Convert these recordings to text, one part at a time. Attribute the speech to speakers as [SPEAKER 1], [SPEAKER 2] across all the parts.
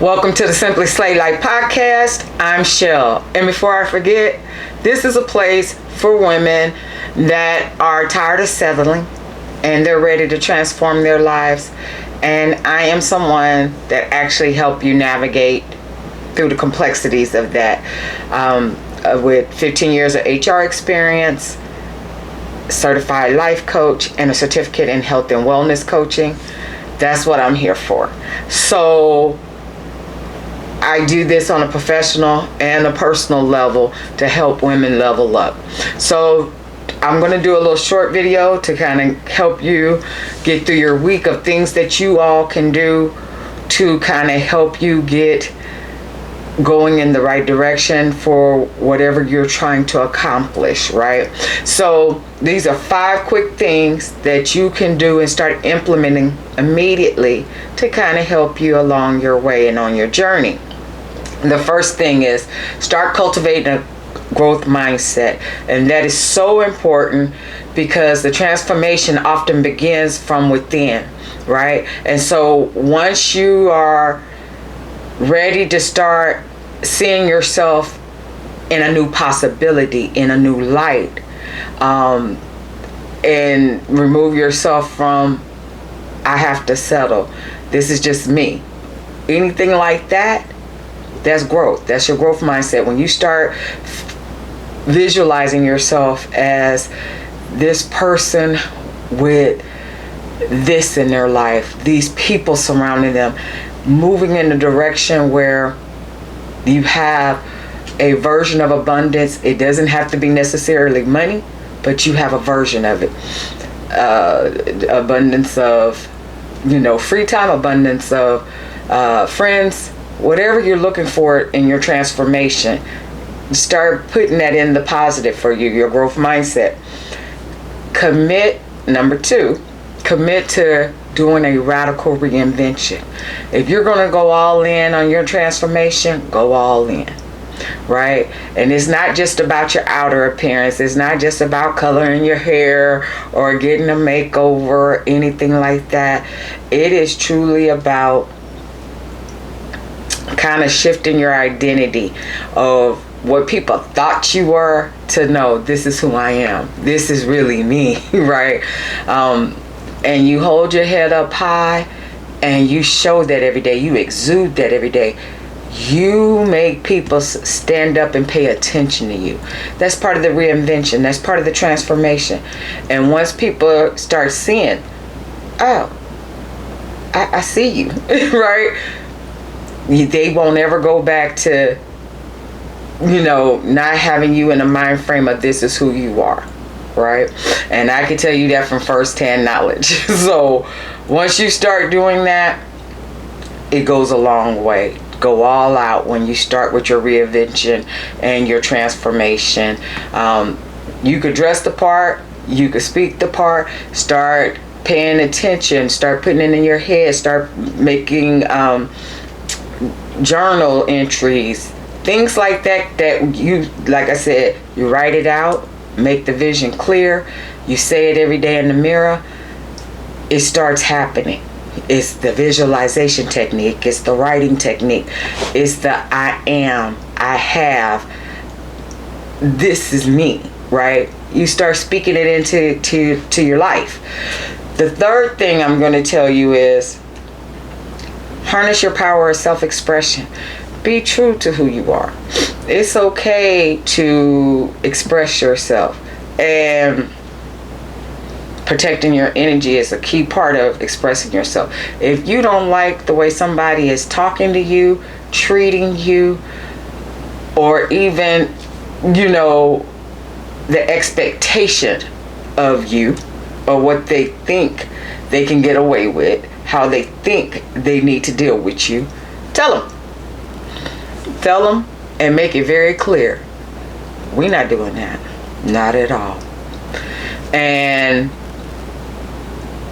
[SPEAKER 1] Welcome to the Simply Slay Life podcast. I'm Chelle. And before I forget, this is a place for women that are tired of settling and they're ready to transform their lives. And I am someone that actually help you navigate through the complexities of that. With 15 years of HR experience, certified life coach, and a certificate in health and wellness coaching. That's what I'm here for. So I do this on a professional and a personal level to help women level up. So I'm going to do a little short video to kind of help you get through your week of things that you all can do to kind of help you get going in the right direction for whatever you're trying to accomplish, right? So these are 5 quick things that you can do and start implementing immediately to kind of help you along your way and on your journey. The first thing is start cultivating a growth mindset, and that is so important because the transformation often begins from within, right? And so once you are ready to start seeing yourself in a new possibility, in a new light, and remove yourself from I have to settle, this is just me, anything like that, that's growth. That's your growth mindset. When you start visualizing yourself as this person with this in their life, these people surrounding them, moving in a direction where you have a version of abundance. It doesn't have to be necessarily money, but you have a version of it. Abundance of, free time, abundance of friends, whatever you're looking for in your transformation. Start putting that in the positive for you, your growth mindset. Commit, number 2, commit to doing a radical reinvention. If you're going to go all in on your transformation, go all in, right? And it's not just about your outer appearance. It's not just about coloring your hair or getting a makeover or anything like that. It is truly about kind of shifting your identity of what people thought you were to know this is who I am. This is really me, right? And you hold your head up high and you show that every day. You exude that every day. You make people stand up and pay attention to you. That's part of the reinvention. That's part of the transformation. And once people start seeing, oh, I see you, right? They won't ever go back to, not having you in a mind frame of this is who you are. Right? And I can tell you that from firsthand knowledge. So once you start doing that, it goes a long way. Go all out when you start with your reinvention and your transformation. You could dress the part, you could speak the part, start paying attention, start putting it in your head, start making journal entries, things like that you, like I said, you write it out. Make the vision clear. You say it every day in the mirror. It starts happening. It's the visualization technique. It's the writing technique. It's the I am, I have, this is me, right? You start speaking it into your life. The third thing I'm going to tell you is harness your power of self-expression. Be true to who you are. It's okay to express yourself, and protecting your energy is a key part of expressing yourself. If you don't like the way somebody is talking to you, treating you, or even, the expectation of you, or what they think they can get away with, how they think they need to deal with you, tell them. Tell them and make it very clear. We're not doing that. Not at all. And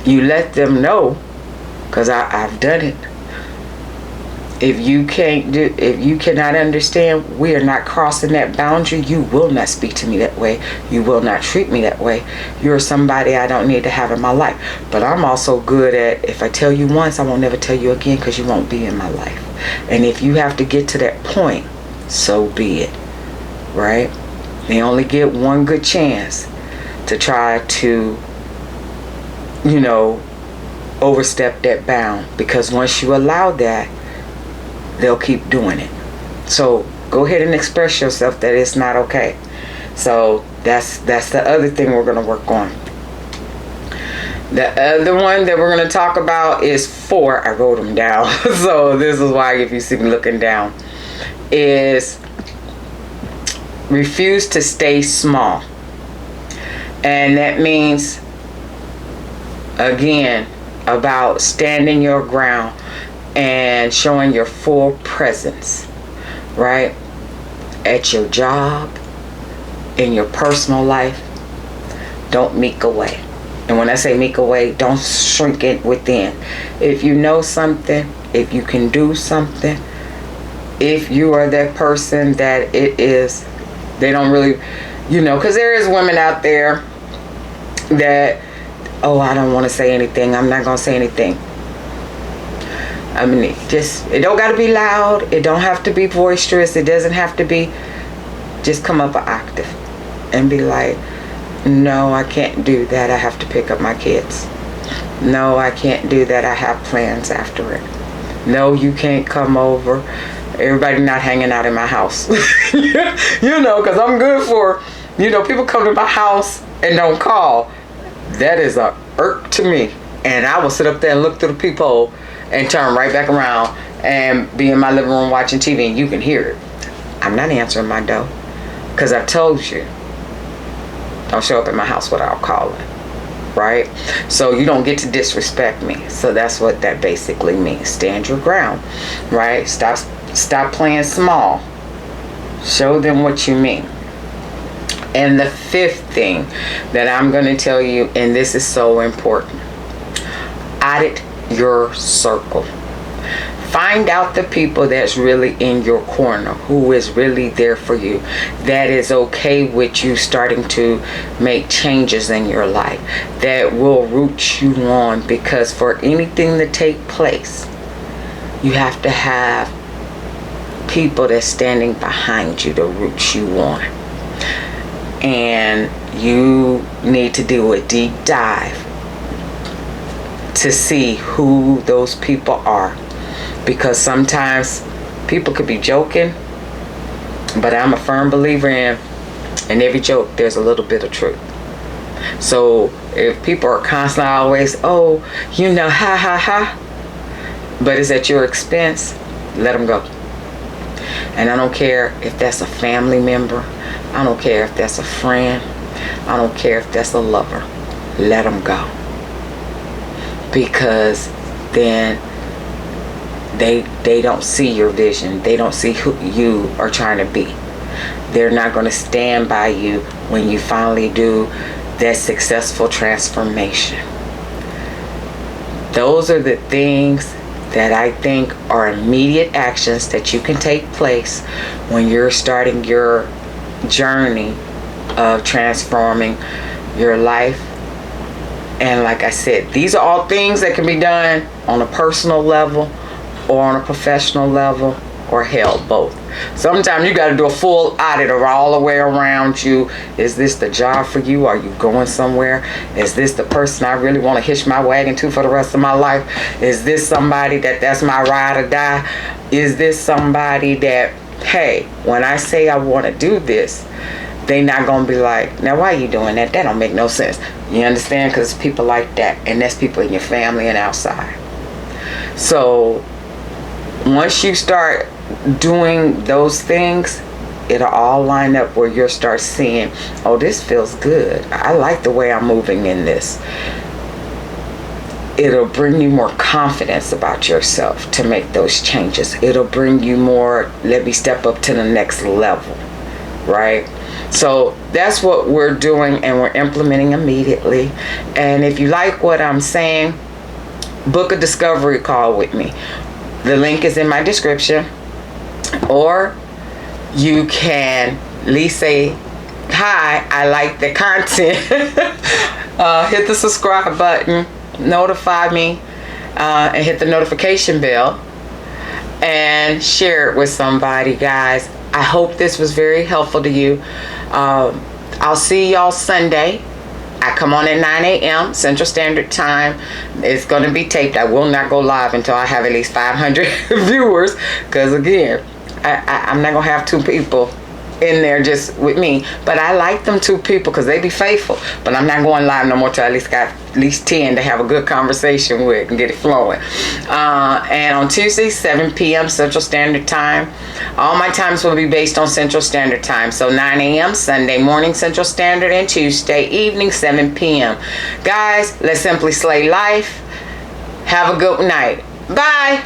[SPEAKER 1] you let them know, because I've done it. If you cannot understand, we are not crossing that boundary. You will not speak to me that way. You will not treat me that way. You're somebody I don't need to have in my life. But I'm also good at, if I tell you once, I won't never tell you again, because you won't be in my life. And if you have to get to that point, so be it, right? They only get one good chance to try to, overstep that bound, because once you allow that, they'll keep doing it. So go ahead and express yourself that it's not okay. So that's the other thing we're going to work on. The other one that we're going to talk about is 4. I wrote them down. So this is why if you see me looking down, is refuse to stay small. And that means, again, about standing your ground and showing your full presence, right? At your job, in your personal life. Don't meek away. And when I say meek away, don't shrink it within. If you know something, if you can do something, if you are that person that it is, they don't really, because there is women out there that, oh, I don't want to say anything. I'm not going to say anything. I mean, it don't got to be loud. It don't have to be boisterous. It doesn't have to be, just come up an octave and be like, no, I can't do that. I have to pick up my kids. No, I can't do that. I have plans after it. No, you can't come over. Everybody not hanging out in my house. Because I'm good for, people come to my house and don't call. That is a irk to me. And I will sit up there and look through the peephole and turn right back around and be in my living room watching TV, and you can hear it. I'm not answering my door, because I've told you, don't show up at my house without calling, right? So you don't get to disrespect me. So that's what that basically means. Stand your ground, right? Stop playing small. Show them what you mean. And the 5th thing that I'm going to tell you, and this is so important, audit your circle. Find out the people that's really in your corner, who is really there for you, that is okay with you starting to make changes in your life, that will root you on, because for anything to take place, you have to have people that's standing behind you to root you on. And you need to do a deep dive to see who those people are, because sometimes people could be joking, but I'm a firm believer in every joke there's a little bit of truth. So if people are constantly always, oh, ha ha ha, but it's at your expense, let them go. And I don't care if that's a family member, I don't care if that's a friend, I don't care if that's a lover, let them go. Because then they don't see your vision. They don't see who you are trying to be. They're not going to stand by you when you finally do that successful transformation. Those are the things that I think are immediate actions that you can take place when you're starting your journey of transforming your life. And like I said, these are all things that can be done on a personal level or on a professional level, or hell, both. Sometimes you got to do a full audit of all the way around you. Is this the job for you? Are you going somewhere? Is this the person I really want to hitch my wagon to for the rest of my life? Is this somebody that's my ride or die? Is this somebody that, hey, when I say I want to do this, they not going to be like, now why are you doing that? That don't make no sense. You understand? Because it's people like that. And that's people in your family and outside. So once you start doing those things, it'll all line up where you'll start seeing, oh, this feels good. I like the way I'm moving in this. It'll bring you more confidence about yourself to make those changes. It'll bring you more, let me step up to the next level, right? So that's what we're doing, and we're implementing immediately. And if you like what I'm saying, book a discovery call with me. The link is in my description. Or you can at least say, hi, I like the content. Hit the subscribe button, notify me, and hit the notification bell. and share it with somebody, guys. I hope this was very helpful to you. I'll see y'all Sunday. I come on at 9 a.m. Central Standard Time. It's going to be taped. I will not go live until I have at least 500 viewers. Because again, I'm not going to have two people in there just with me. But I like them two people because they be faithful. But I'm not going live no more till I got at least 10 to have a good conversation with and get it flowing. And on Tuesday, 7 p.m. Central Standard Time. All my times will be based on Central Standard Time. So 9 a.m. Sunday morning Central Standard, and Tuesday evening 7 p.m. Guys, let's simply slay life. Have a good night. Bye.